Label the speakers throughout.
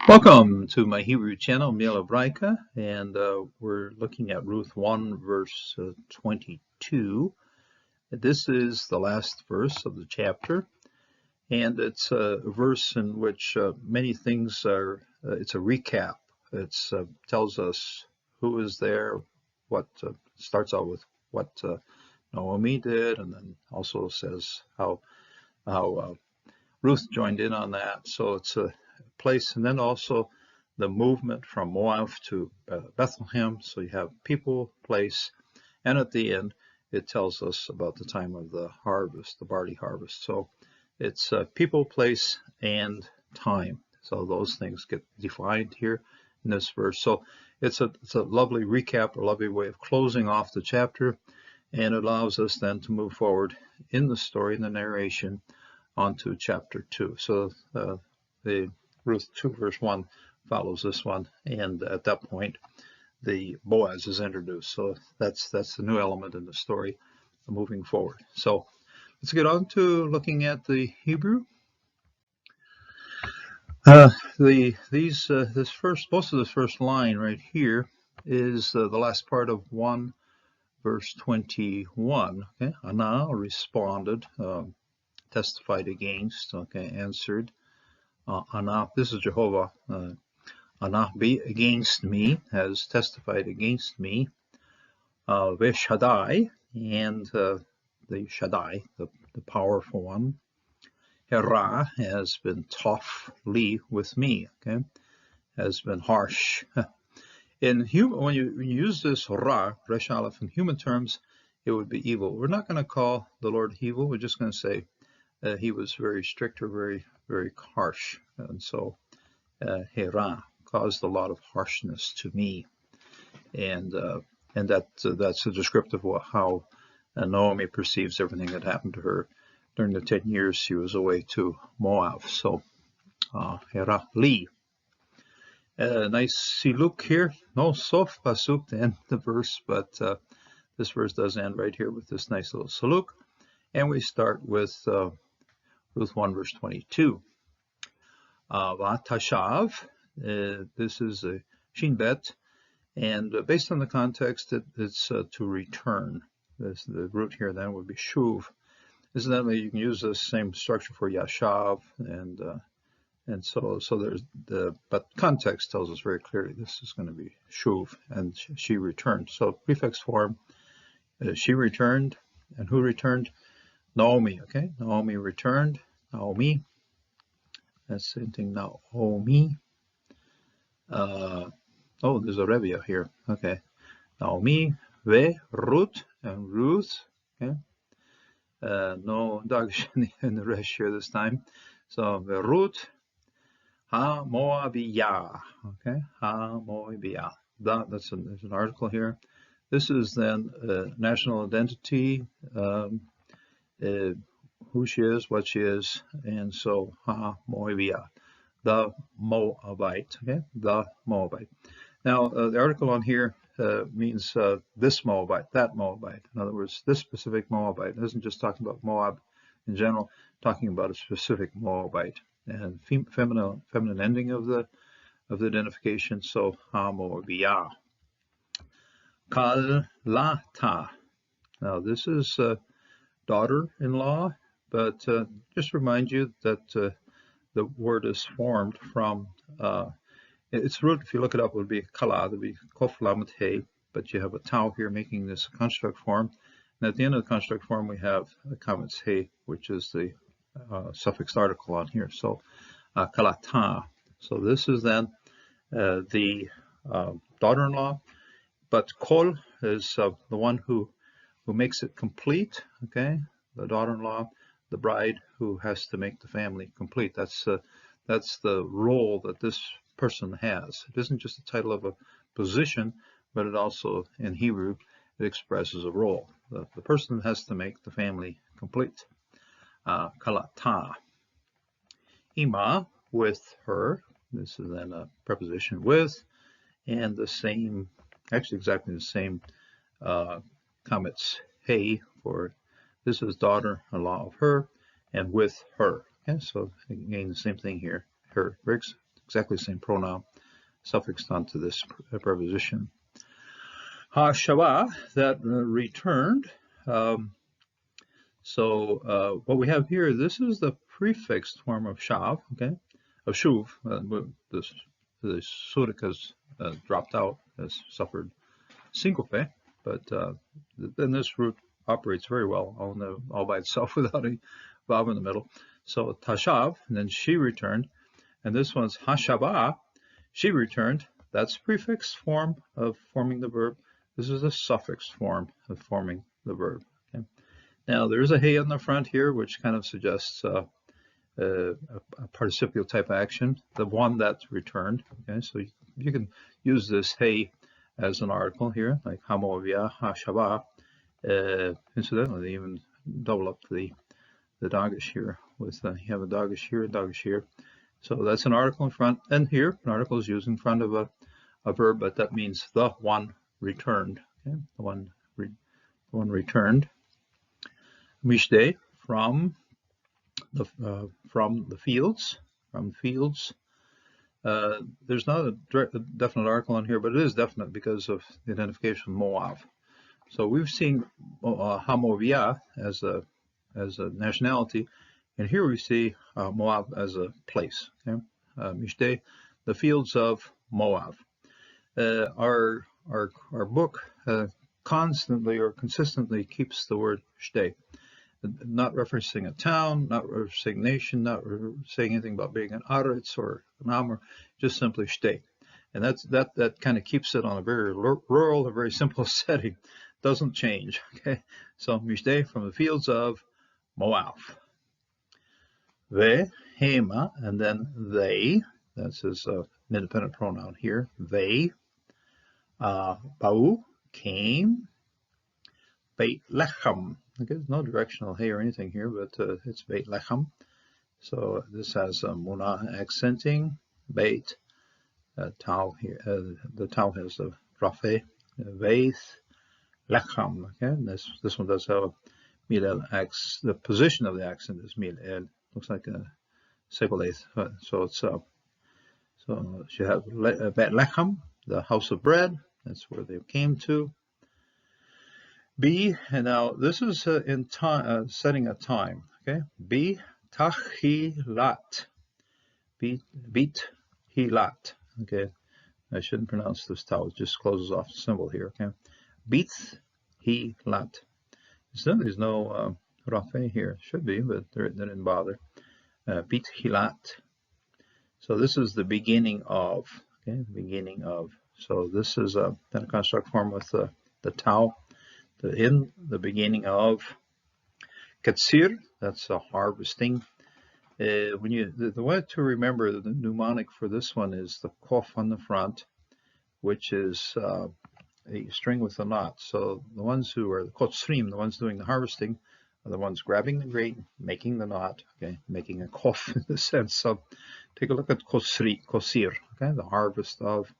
Speaker 1: Welcome to my Hebrew channel, Mila Braika, and we're looking at Ruth 1, verse 22. This is the last verse of the chapter, and it's a verse in which many things are, it's a recap. It tells us who is there, what starts out with what Naomi did, and then also says how Ruth joined in on that. So it's a place, and then also the movement from Moab to Bethlehem. So you have people, place, and at the end it tells us about the time of the harvest, the barley harvest. So it's people, place, and time. So those things get defined here in this verse. So it's a lovely recap, a lovely way of closing off the chapter, and it allows us then to move forward in the story, in the narration, onto chapter 2. So the Ruth 2 verse 1 follows this one, and at that point the Boaz is introduced. So that's the new element in the story moving forward. So let's get on to looking at the Hebrew. Most of this first line right here is the last part of 1 verse 21. Okay, Anna responded, testified against, okay, answered. Anna, this is Jehovah. Anna be against me, has testified against me. Ve Shaddai, and the Shaddai, the powerful one. Hera has been toughly with me, okay, has been harsh. In human, when you use this Ra, Resh Aleph, in human terms, it would be evil. We're not going to call the Lord evil. We're just going to say he was very strict or very, very harsh. And so Hera caused a lot of harshness to me. And that's a descriptive of how Naomi perceives everything that happened to her during the 10 years she was away to Moab. So Hera Li. Nice siluk here. No sof pasuk to end the verse, but this verse does end right here with this nice little siluk. And we start with Ruth 1 verse 22. Vatashav, this is a shin bet, and based on the context, it's to return. The root here then would be shuv. Incidentally, you can use the same structure for yashav, and so there's but context tells us very clearly this is going to be shuv, and she returned. So prefix form, she returned, and who returned? Naomi. Okay, Naomi returned. Naomi. That's the same thing. Naomi. Oh, there's a revia here. Okay, Naomi, Ve, Ruth, and Ruth. Okay. No Dagesh in the rest here this time. So Ruth, Ha Moabiyah. Okay, Ha Moabiyah. There's an article here. This is then national identity, who she is, what she is, and so Ha Moabiyah, the Moabite. Okay, the Moabite. Now the article on here means this Moabite, that Moabite. In other words, this specific Moabite. It isn't just talking about Moab in general, talking about a specific Moabite. And feminine ending of the identification. So Ha Moabiyah. Kalata. Now this is daughter-in-law, but just remind you that the word is formed from its root, if you look it up, would be kala, it would be kof lamet he, but you have a tau here making this construct form. And at the end of the construct form, we have a comments he, which is the suffix article on here. So kalata. So this is then the daughter-in-law, but kol is the one who makes it complete. Okay, the daughter-in-law, the bride who has to make the family complete. That's the role that this person has. It isn't just the title of a position, but it also, in Hebrew, it expresses a role. The person has to make the family complete. Kalata. Ima, with her. This is then a preposition with, and the same, actually exactly the same comments hey for this is daughter-in-law of her, and with her. Okay, so again the same thing here. Her, exactly the same pronoun suffixed onto this preposition. Ha-shava, that returned. So what we have here, this is the prefixed form of shav, okay, of shuv. The surik has dropped out, has suffered syncope, but then this root operates very well all by itself without any vowel in the middle. So tashav, and then she returned, and this one's hashava, she returned. That's prefix form of forming the verb. This is a suffix form of forming the verb. Okay? Now there's a hey on the front here, which kind of suggests a participial type action, the one that's returned. Okay, so you can use this hey as an article here, like hamovia, hashava. Incidentally, they even double up the dagesh here with you have a dagesh here, a dagesh here. So that's an article in front, and here an article is used in front of a verb, but that means the one returned. Okay, the one returned. Mishde, from the fields. From fields. There's not a definite article on here, but it is definite because of the identification of Moab. So we've seen Hamovia as a nationality, and here we see Moab as a place. Okay? Mishde, the fields of Moab. Our book constantly or consistently keeps the word shte, not referencing a town, not referencing nation, not saying anything about being an aretz or an amr, just simply shte. And that kind of keeps it on a very rural, a very simple setting. Doesn't change. Okay, so mishde, from the fields of Moab. Ve, hema, and then they. That's his independent pronoun here. They. Bau, came. Bethlehem. Okay, there's no directional hey or anything here, but it's Bethlehem. So this has Muna accenting. Beit, Tau here. The Tau has the Rafe. Veith, Lechem. Okay, and this one does have a Milel accent. The position of the accent is Milel. Looks like a Seboleth. So it's so you have Bethlehem, the house of bread. That's where they came to. B, and now this is in time, setting a time. Okay, B, tachilat. Beat hilat. Okay, I shouldn't pronounce this tau. It just closes off the symbol here. Okay, beat hilat. There's no rafe here. Should be, but they didn't bother. Beat hilat. So this is the beginning of. Okay, beginning of. So this is a construct form with the tau. In the beginning of katsir, that's a harvesting. The way to remember the mnemonic for this one is the kof on the front, which is a string with a knot. So the ones who are the kotsrim, the ones doing the harvesting, are the ones grabbing the grain, making the knot, okay, making a kof in the sense. So take a look at kosir, okay, the harvest of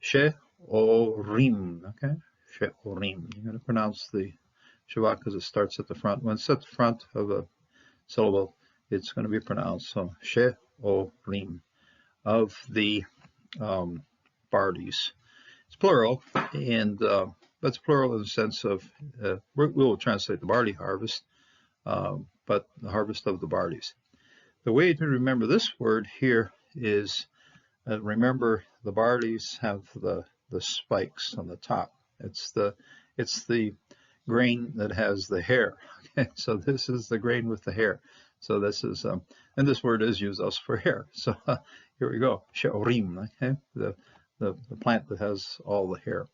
Speaker 1: she'orim, okay. She'orim. You're going to pronounce the Shabbat because it starts at the front. When it's at the front of a syllable, it's going to be pronounced. So she'orim, of the barleys. It's plural, and that's plural in the sense of we will translate the barley harvest, but the harvest of the barleys. The way to remember this word here is remember the barleys have the spikes on the top. It's the grain that has the hair. Okay, so this is the grain with the hair. So this is and this word is used also for hair. So here we go, she'orim. Okay, the plant that has all the hair.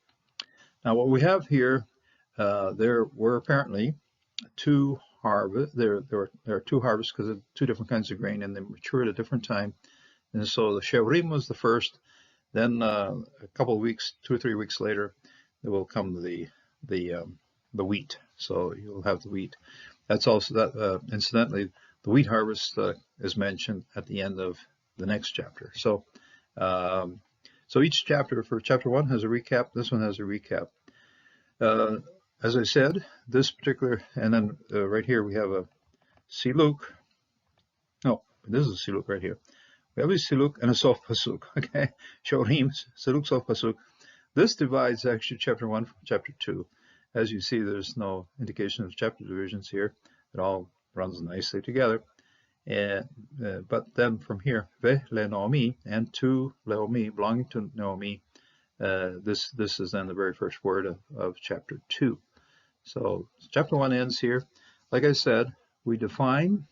Speaker 1: Now what we have here, there were apparently two harvests. There are two harvests because of two different kinds of grain, and they mature at a different time. And so the she'orim was the first. Then a couple of weeks, 2 or 3 weeks later, there will come the wheat. So you'll have the wheat. That's also that. Incidentally, the wheat harvest is mentioned at the end of the next chapter. So, so each chapter for chapter 1 has a recap. This one has a recap. As I said, this particular, and then right here we have a siluk. No, this is a siluk right here. We have a siluk and a sof pasuk. Okay, shorim, siluk, sof pasuk. This divides actually chapter 1 from chapter 2. As you see, there's no indication of chapter divisions here. It all runs nicely together. And, but then from here, ve le Naomi, and to Naomi, belonging to Naomi, this is then the very first word of chapter 2. So chapter 1 ends here. Like I said, we define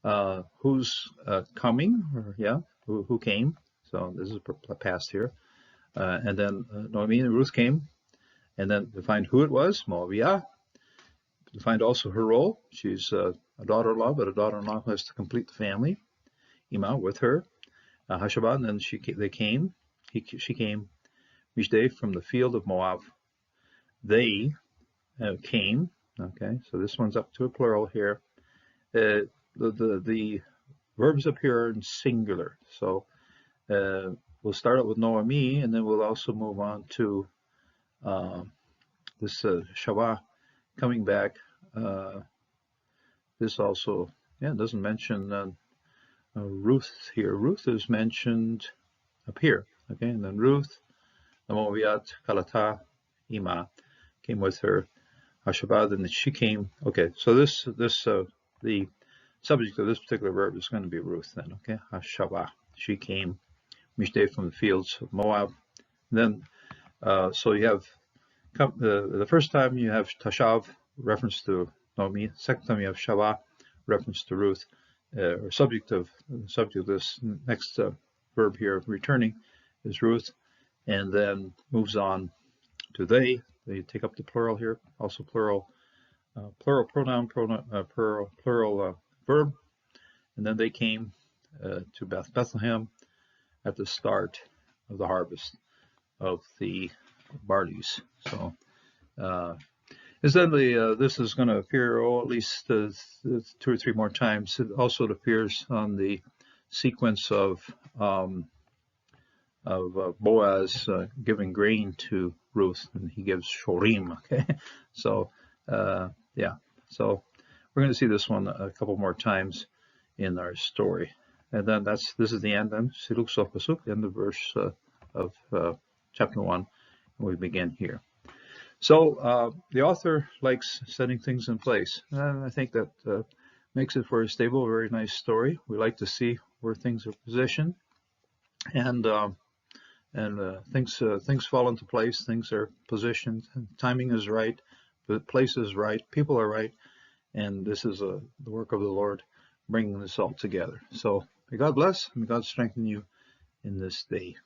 Speaker 1: who's coming, or who came. So this is past here. And then Naomi and Ruth came, and then defined who it was, Moabite. Defined also her role. She's a daughter-in-law, but a daughter-in-law who has to complete the family. Ima with her, Hashabah, and then she came. Mishdei from the field of Moab. They came. Okay, so this one's up to a plural here. The verbs appear in singular. So we'll start out with Naomi, and then we'll also move on to this Shavah coming back. This also, doesn't mention Ruth here. Ruth is mentioned up here. Okay, and then Ruth, the Moabite, Kalata, Ima, came with her. Hashabah, and she came. Okay, so the subject of this particular verb is going to be Ruth then. Okay, Hashabah, she came. Mishdei from the fields of Moab. And then, so you have the first time you have Tashav, reference to Naomi. Second time you have Shavah, reference to Ruth, or subject of this next verb here, returning, is Ruth, and then moves on to they. They take up the plural here, also plural pronoun, plural verb, and then they came to Bethlehem at the start of the harvest of the barleys. So incidentally, this is going to appear at least 2 or 3 more times. It also appears on the sequence of Boaz giving grain to Ruth, and he gives shorim. Okay, so so we're going to see this one a couple more times in our story, and then this is the end. Then siluk sof pasuk, end of verse of chapter 1, and we begin here. So the author likes setting things in place, and I think that makes it for a stable, very nice story. We like to see where things are positioned, and things fall into place. Things are positioned. Timing is right. The place is right. People are right. And this is the work of the Lord bringing this all together. So may God bless. May God strengthen you in this day.